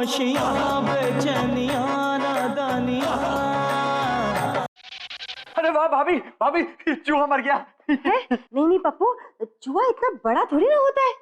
खामोशियां बेचैनियां नादानियां। अरे वाह भाभी, भाभी चूहा मर गया है? नहीं नहीं पप्पू, चूहा इतना बड़ा थोड़ी ना होता है।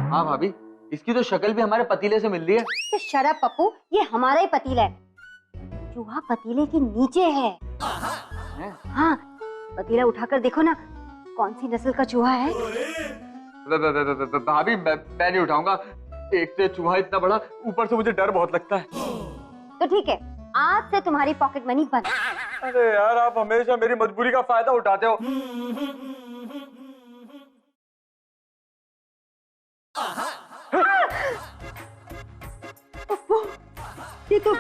हाँ भाभी, इसकी तो शक्ल भी हमारे पतीले से मिल रही है। तो शराब पप्पू, ये हमारा ही पतीला है, चूहा पतीले के नीचे है। हाँ, पतीला उठाकर देखो ना, कौन सी नस्ल का चूहा है। भाभी मैं नहीं उठाऊंगा, एक तो चूहा इतना बड़ा, ऊपर से मुझे डर बहुत लगता है। तो ठीक है, आज से तुम्हारी पॉकेट मनी बंद। अरे यार, आप हमेशा मेरी मजबूरी का फायदा उठाते हो। पप्पू, ये तो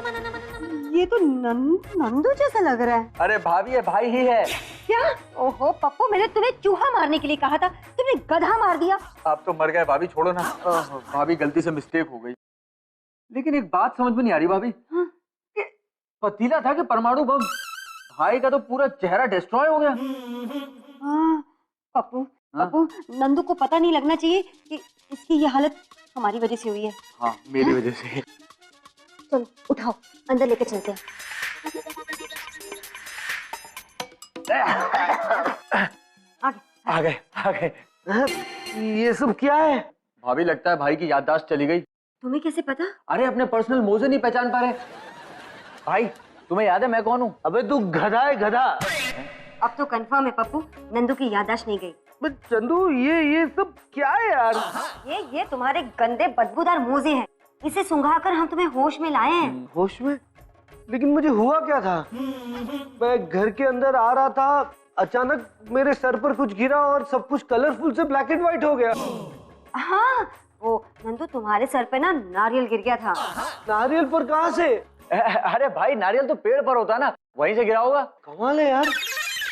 नंदू जैसा लग रहा है। अरे भाभी, ये भाई ही है। क्या? ओहो पप्पू, मैंने तुम्हें चूहा मारने के लिए कहा था, तुमने गधा मार दिया। आप तो मर गए भाभी, छोड़ो ना। भाभी गलती से मिस्टेक हो गई। लेकिन एक बात समझ में नहीं आ रही भाभी। हाँ? पतीला था कि परमाणु बम? भाई का तो पूरा चेहरा डिस्ट्रॉय हो गया। हाँ, पप्पू पप्पू, नंदू को पता नहीं लगना चाहिए कि इसकी ये हालत हमारी वजह से हुई है। हाँ, मेरी वजह से। चलो उठाओ, अंदर लेके चलते हैं। आ गए। ये सब क्या है? भाभी लगता है भाई की याददाश्त चली गई। तुम्हें कैसे पता? अरे अपने पर्सनल मोजे नहीं पहचान पा रहे। भाई तुम्हें याद है मैं कौन हूँ? अबे तू गधा है, गधा। अब तो कंफर्म है पप्पू, नंदू की याददाश्त नहीं गई। चंदू, ये सब क्या है यार? ये तुम्हारे गंदे बदबूदार मोजे हैं, इसे सुंघाकर हम तुम्हें होश में लाए हैं। होश में? लेकिन मुझे हुआ क्या था? मैं घर के अंदर आ रहा था, अचानक मेरे सर पर कुछ गिरा और सब कुछ कलरफुल से ब्लैक एंड व्हाइट हो गया। हाँ, वो नंदू तुम्हारे सर पे ना नारियल गिर गया था। नारियल पर कहाँ से? अरे भाई, नारियल तो पेड़ पर होता ना, वहीं से गिरा होगा। कमाल है यार,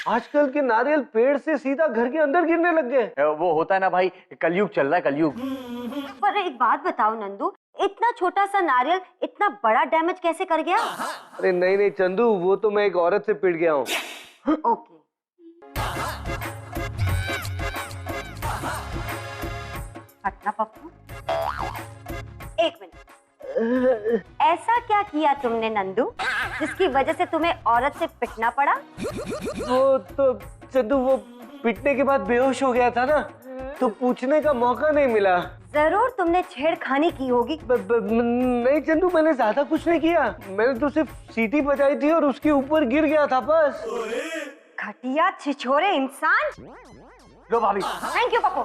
आजकल के नारियल पेड़ से सीधा घर के अंदर गिरने लग गए। वो होता है ना भाई, कलयुग चल रहा है, कलयुग। पर एक बात बताओ नंदू, इतना छोटा सा नारियल इतना बड़ा डैमेज कैसे कर गया? अरे नहीं चंदू, वो तो मैं एक औरत से पिट गया हूँ। ओके। हटना पप्पू, एक मिनट। ऐसा क्या किया तुमने नंदू, जिसकी वजह से तुम्हें औरत से पिटना पड़ा? वो तो चंदू, वो पिटने के बाद बेहोश हो गया था ना, तो पूछने का मौका नहीं मिला। जरूर तुमने छेड़खानी की होगी। नहीं चंदू, मैंने ज्यादा कुछ नहीं किया, मैंने तो सिर्फ सीटी बजाई थी और उसके ऊपर गिर गया था बस। घटिया छिछोरे इंसान। लो भाभी। Thank you Pappu.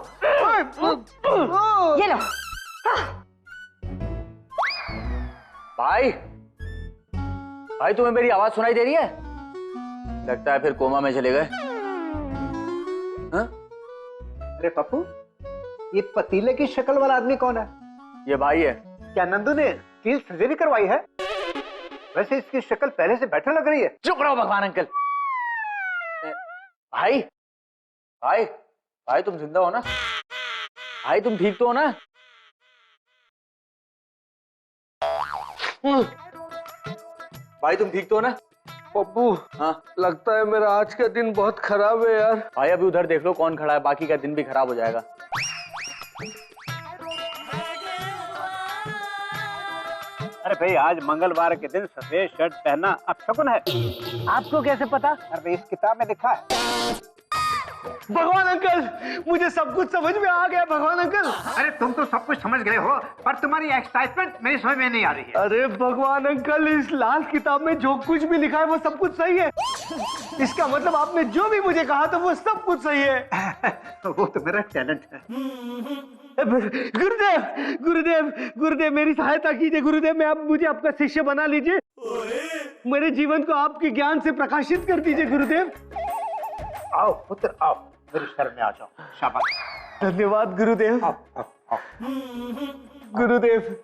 ये लो। भाई तुम्हें मेरी आवाज सुनाई दे रही है? लगता है फिर कोमा में चले गए। अरे पप्पू, ये पतीले की शक्ल वाला आदमी कौन है? ये भाई है। क्या नंदू ने कील सर्जरी करवाई है? वैसे इसकी शक्ल पहले से बेटर लग रही है। चुप रहो भगवान अंकल। भाई भाई भाई, तुम जिंदा हो ना? भाई तुम ठीक तो हो ना? भाई तुम ठीक तो हो ना? पप्पू, हाँ लगता है मेरा आज का दिन बहुत खराब है यार। भाई, अभी उधर देख लो कौन खड़ा है, बाकी का दिन भी खराब हो जाएगा। अरे भाई, आज मंगलवार के दिन सफेद शर्ट पहनना अपशकुन है। आपको कैसे पता? अरे इस किताब में लिखा है। भगवान अंकल, मुझे सब कुछ समझ में आ गया भगवान अंकल। अरे तुम तो सब कुछ समझ गए हो, पर तुम्हारी एक्साइटमेंट मेरी समझ में नहीं आ रही है। अरे भगवान अंकल, इस लाल किताब में जो कुछ भी लिखा है वो सब कुछ सही है। इसका मतलब आपने जो भी मुझे कहा था वो सब कुछ सही है। वो तो मेरा टैलेंट है। गुरुदेव गुरुदेव गुरुदेव, मेरी सहायता कीजिए गुरुदेव। मैं आप मुझे आपका शिष्य बना लीजिए, मेरे जीवन को आपके ज्ञान से प्रकाशित कर दीजिए गुरुदेव। आओ पुत्र, आओ मेरी शरण में आ जाओ। शाबाश। धन्यवाद गुरुदेव। आओ, आओ, आओ। गुरुदेव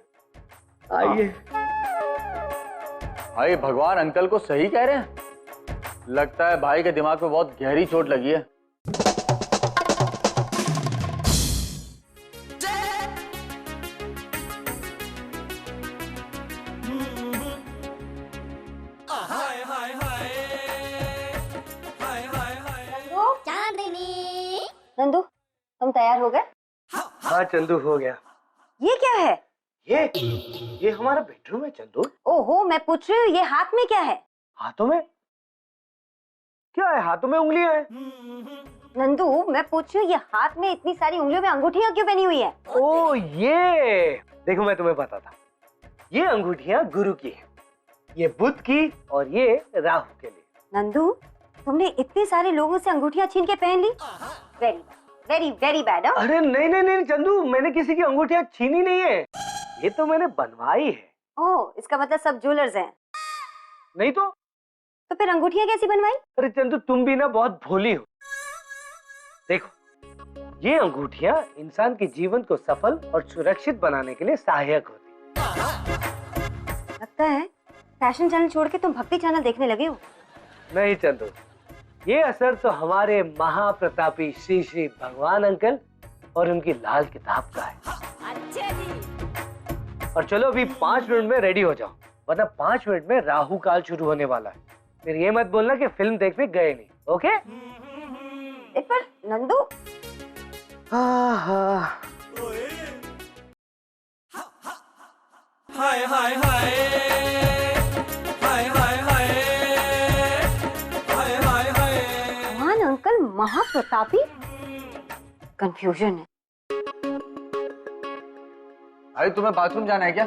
आइए। भाई भगवान अंकल को सही कह रहे हैं। लगता है भाई के दिमाग में बहुत गहरी चोट लगी है। नंदू, तुम तैयार हो गए? हाँ चंदू, हो गया। ये क्या है? ये हमारा बेडरूम है चंदू। ओहो, मैं पूछ रही हूँ ये हाथ में क्या है? हाथों में क्या है? हाथों में उंगलियां हैं। नंदू, मैं पूछ रही हूँ ये हाथ में इतनी सारी उंगलियों में अंगूठियां क्यों पहनी हुई है? ओ ये देखो, मैं तुम्हें बताता। ये अंगूठियां गुरु की है, ये बुध की और ये राहु के लिए। नंदू, तुमने इतने सारे लोगों से अंगूठियां छीन के पहन ली। Very very very bad. अरे नहीं नहीं नहीं चंदू, मैंने किसी की अंगूठियां छीनी नहीं है, ये तो मैंने बनवाई है। ओह, इसका मतलब सब ज्वेलर्स हैं। नहीं तो फिर अंगूठियां कैसी बनवाई? अरे चंदू, तुम भी ना बहुत भोली हो। देखो, ये अंगूठियां इंसान के जीवन को सफल और सुरक्षित बनाने के लिए सहायक होती। लगता है फैशन चैनल छोड़ के तुम भक्ति चैनल देखने लगे हो। नहीं चंदू, ये असर तो हमारे महाप्रतापी श्री श्री भगवान अंकल और उनकी लाल किताब का है। अच्छा जी। और चलो अभी 5 मिनट में रेडी हो जाओ, वरना 5 मिनट में राहु काल शुरू होने वाला है। फिर ये मत बोलना कि फिल्म देखने गए नहीं। ओके? पर नंदू, हाय हाय हाय हाय हाय हाय हाय हाय हाय। भगवान अंकल महाप्रतापी? कंफ्यूजन है। भाई तुम्हें बाथरूम जाना है क्या?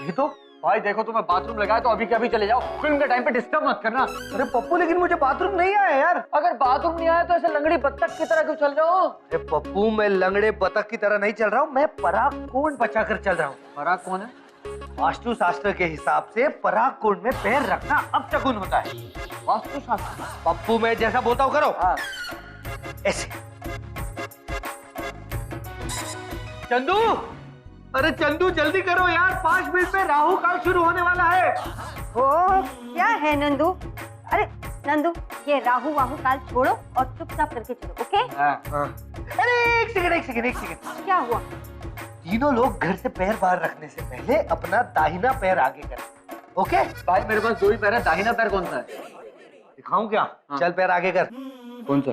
ये तो भाई देखो, तुम्हें बाथरूम लगाया तो अभी के अभी चले जाओ, फिल्म के टाइम पे डिस्टर्ब मत करना। अरे पप्पू, लेकिन मुझे बाथरूम नहीं आया यार। अगर बाथरूम नहीं आया तो ऐसे लंगड़ी बत्तख की तरह क्यों चल रहे हो? अरे पप्पू, मैं लंगड़े बतख की तरह नहीं चल रहा हूँ, मैं पराग कोण बचाकर चल रहा हूँ। पराग कौन है? वास्तु शास्त्र के हिसाब से पराग कोण में पैर रखना अपशकुन होता है। वास्तु शास्त्र? पप्पू, मैं जैसा बोलता हूँ करो। हाँ। ऐसे। चंदू, अरे चंदू जल्दी करो यार, 5 मिनट में राहु काल शुरू होने वाला है। ओ, क्या है नंदू? अरे नंदू, ये राहु वाहु काल छोड़ो और चुपचाप करके चलो, ओके? हाँ। अरे एक सेकंड। क्या हुआ? तीनों लोग घर से पैर बाहर रखने से पहले अपना दाहिना पैर आगे करें। ओके? भाई मेरे पास 2 ही पैर है, दाहिना पैर कौन सा है? दिखाऊं क्या? हाँ। चल पैर आगे कर। कौन सा?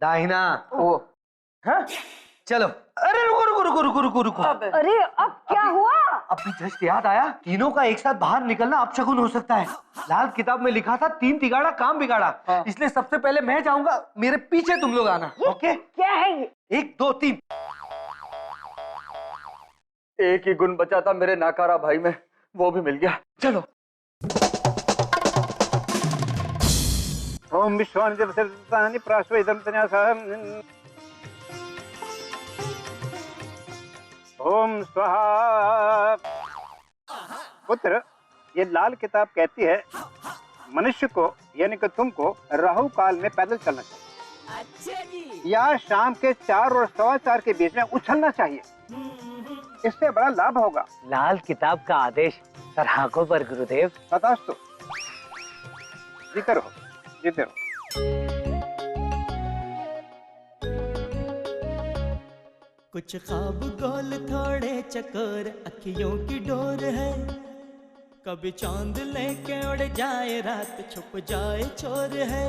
दाहिना। ओ। हाँ? चलो। अरे रुको। अरे अब क्या हुआ? अभी जस्ट याद आया, तीनों का एक साथ बाहर निकलना अपशकुन हो सकता है। लाल किताब में लिखा था 3 तिगाड़ा काम बिगाड़ा। हाँ। इसलिए सबसे पहले मैं जाऊंगा, मेरे पीछे तुम लोग आना। ओके? क्या है ये? 1 2 3। एक ही गुण बचा था मेरे नाकारा भाई में, वो भी मिल गया। चलो। ओम विश्वानि प्राश्वेदं ओम स्वाहा। पुत्र, ये लाल किताब कहती है मनुष्य को यानी कि तुमको राहु काल में पैदल चलना चाहिए। अच्छा जी। या शाम के 4 और 4:15 के बीच में उछलना चाहिए, इससे बड़ा लाभ होगा। लाल किताब का आदेश सराहकों पर गुरुदेव। तथास्तु। जीते रहो, जीते रहो। कुछ ख्वाब गोल थोड़े चकोर, अखियों की डोर है। कभी चांद लेके उड़ जाए, रात छुप जाए चोर है।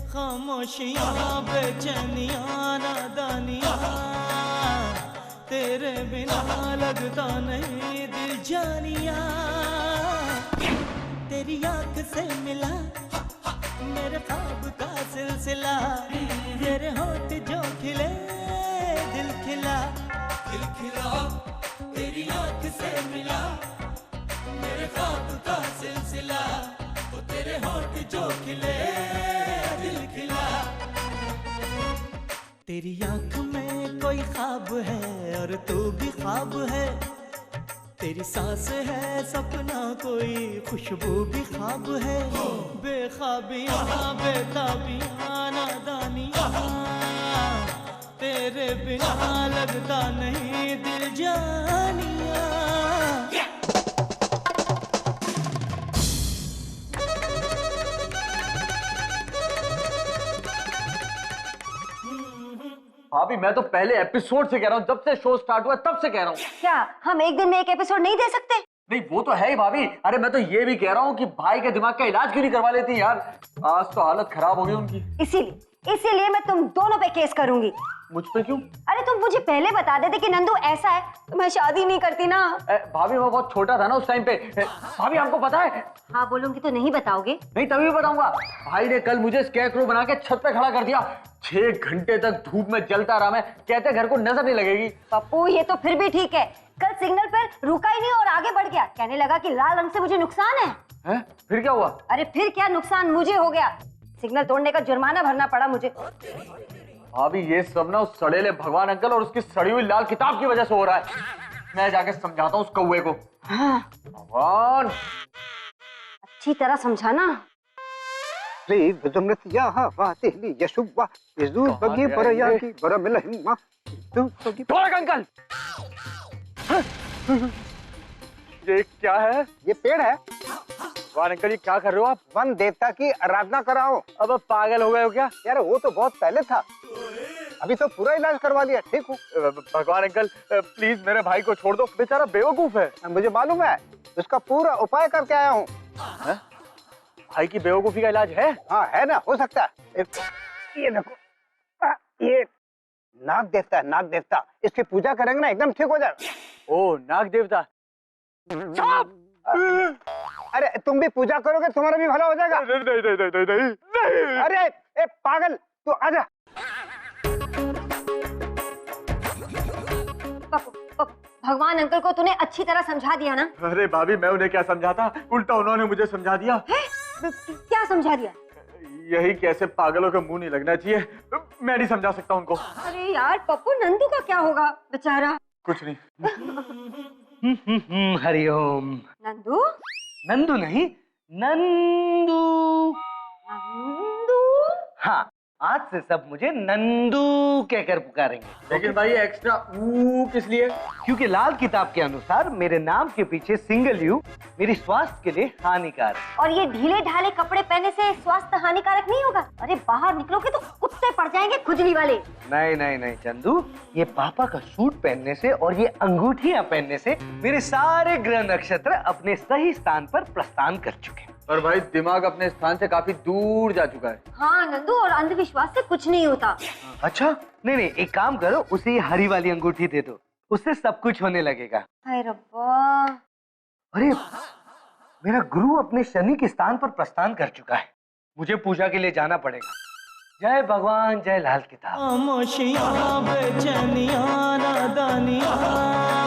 खामोशियाँ बेचैनियाँ नादानियाँ, तेरे बिना लगता नहीं दिल जानिया। तेरी आँख से मिला मेरे ख्वाब का सिलसिला, तेरे होठ जो खिले दिल खिला। तेरी आँख से मिला मेरे ख्वाब का सिलसिला, वो तेरे होठ जो खिले दिल खिला। तेरी आँख में कोई ख्वाब है और तू भी ख्वाब है। तेरी सांस है सपना कोई, खुशबू भी ख्वाब है। बेख्वाबियाँ बेताबियाँ नादानियाँ, तेरे बिना लगता नहीं दिल जानिया। भाभी मैं तो पहले एपिसोड से कह रहा हूँ, जब से शो स्टार्ट हुआ तब से कह रहा हूँ। क्या हम एक दिन में एक एपिसोड नहीं दे सकते? नहीं वो तो है ही भाभी। अरे मैं तो ये भी कह रहा हूँ कि भाई के दिमाग का इलाज क्यों नहीं करवा लेती यार? आज तो हालत खराब हो गई उनकी। इसीलिए मैं तुम दोनों पे केस करूंगी। मुझ पे क्यों? अरे तुम मुझे पहले बता देते कि नंदू ऐसा है तो मैं शादी नहीं करती ना। भाभी मैं बहुत छोटा था ना उस टाइम पे। भाभी आपको पता है? हाँ बोलूंगी तो नहीं बताओगे? नहीं तभी बताऊंगा। भाई ने कल मुझे स्केयरक्रो बना के छत पे खड़ा कर दिया। 6 घंटे तक धूप में जलता रहा मैं। कहते घर को नजर नहीं लगेगी। पप्पू ये तो फिर भी ठीक है, कल सिग्नल पर रुका ही नहीं और आगे बढ़ गया। कहने लगा कि लाल रंग से मुझे नुकसान है। फिर क्या हुआ? अरे फिर क्या नुकसान मुझे हो गया, सिग्नल तोड़ने का जुर्माना भरना पड़ा मुझे। भाभी ये सब ना उस सड़ेले भगवान अंकल और उसकी सड़ी हुई लाल किताब की वजह से हो रहा है। मैं जाके समझाता हूँ उस कौवे को। भगवान अच्छी तरह समझाना। अंकल ये क्या है? ये पेड़ है। भगवान अंकल ये क्या कर रहे हो आप? वन देवता की आराधना कर रहा हूँ। अब पागल हो गए हो क्या? यार वो तो बहुत पहले था, अभी तो पूरा इलाज करवा लिया, ठीक हूँ। भगवान अंकल प्लीज मेरे भाई को छोड़ दो, बेचारा बेवकूफ है। मुझे मालूम है, उसका पूरा उपाय करके आया हूँ। भाई की बेवकूफी का इलाज है? हाँ है ना, हो सकता है। ये देखो, ये नाग देवता है, नाग देवता। इसकी पूजा करेंगे ना एकदम ठीक हो जाएगा। ओ नाग देवता। अरे तुम भी पूजा करोगे तुम्हारा भी भला हो जाएगा। नहीं। अरे ए पागल तू आजा। भगवान अंकल को तूने अच्छी तरह समझा दिया ना? अरे भाभी मैं उन्हें क्या समझाता, उल्टा उन्होंने मुझे समझा दिया। क्या समझा दिया? यही कि ऐसे पागलों का मुंह नहीं लगना चाहिए। मैं नहीं समझा सकता उनको। अरे यार पप्पू नंदू का क्या होगा बेचारा? कुछ नहीं। हरिओम। नंदू? नंदू नहीं, नंदू। नंदू? हाँ, आज से सब मुझे नंदू कहकर पुकारेंगे। लेकिन भाई एक्स्ट्रा ऊ किस लिए? क्योंकि लाल किताब के अनुसार मेरे नाम के पीछे सिंगल यू मेरी स्वास्थ्य के लिए हानिकारक। और ये ढीले ढाले कपड़े पहनने से स्वास्थ्य हानिकारक नहीं होगा? अरे बाहर निकलोगे तो कुत्ते पड़ जाएंगे खुजली वाले। नहीं नहीं नहीं चंदू, ये पापा का सूट पहनने से और ये अंगूठियां पहनने से मेरे सारे ग्रह नक्षत्र अपने सही स्थान पर प्रस्थान कर चुके हैं। और भाई दिमाग अपने स्थान से काफी दूर जा चुका है। हाँ नंदू, और अंधविश्वास से कुछ नहीं होता। अच्छा नहीं नहीं, एक काम करो, उसे ये हरी वाली अंगूठी दे दो, उससे सब कुछ होने लगेगा। हाय रब्बा। अरे मेरा गुरु अपने शनि के स्थान पर प्रस्थान कर चुका है, मुझे पूजा के लिए जाना पड़ेगा। जय भगवान, जय लाल किताब। खामोशियां बेचैनियां नादानियां